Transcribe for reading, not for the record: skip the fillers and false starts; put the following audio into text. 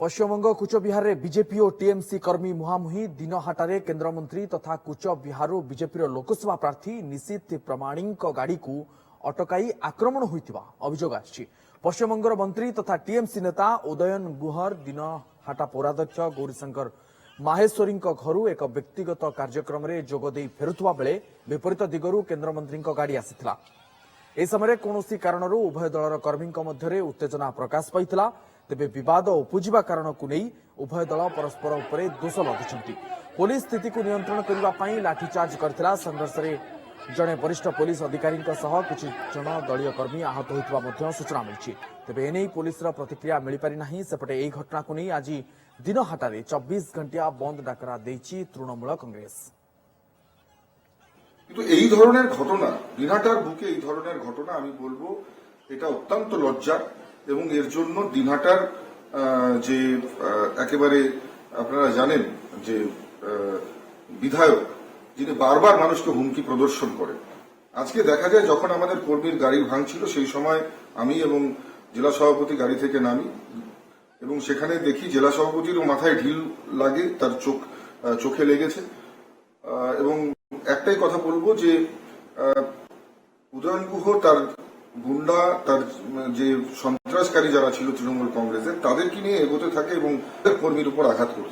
पश्चिमबंग कूचबिहार में बीजेपी और टीएमसी कर्मी मुहांमुही दिनहाटारे केन्द्रमंत्री तथा कूचबिहार बीजेपी लोकसभा प्रार्थी निशित प्रमाणी गाड़ी को अटकाई आक्रमण होता अभियोग आछि। पश्चिमबंगर मंत्री तथा टीएमसी नेता उदयन गुहर दिनहाटा पौराध्यक्ष गौरीशंकर माहेश्वरी घर एक व्यक्तिगत कार्यक्रम में जोगदे फेरुवा बेले विपरीत दिगरू केन्द्रमंत्री गाड़ी आसीथिला। ए समय कौन कारण उभय दलर कर्मी मध्य उत्तेजना प्रकाश पाइथिला। तेबे विवाद उपजिबा कारण को नहीं उभय दल परस्पर उपरे दोष लदिछंती। पुलिस स्थिति को नियंत्रण करने पाई लाठीचार्ज करथिला। संघर्ष में जड़े वरिष्ठ पुलिस अधिकारी किछि जन दलीय कर्मी आहत होइतबा सूचना मिली। तेबे एने पुलिस प्रतिक्रिया मिल पारि नाही। सेपटे एही घटना को नहीं आज दिनहाटारे 24 घंटिया बंद डाकरा देछि तृणमूल कांग्रेस। কিন্তু এই ধরনের ঘটনা দিনহাটার বুকে এই ধরনের ঘটনা আমি বলবো এটা অত্যন্ত লজ্জার এবং এর জন্য দিনহাটার যে একেবারে আপনারা জানেন যে বিধায়ক যিনি বারবার মানুষকে হুমকি প্রদর্শন করেন, আজকে দেখা যায় যখন আমাদের কর্মীর গাড়ি ভাঙছিল সেই সময় আমি এবং জেলা সভাপতি গাড়ি থেকে নামি এবং সেখানে দেখি জেলা সভাপতিরও মাথায় ঢিল লাগে, তার চোখে লেগেছে। এবং একটাই কথা বলবো যে উদয়ন গুহ তার গুন্ডা তার যে সন্ত্রাসকারী যারা ছিল তৃণমূল কংগ্রেসের তাদেরকে নিয়ে এগোতে থাকে এবং কর্মীর উপর আঘাত করতে থাকে।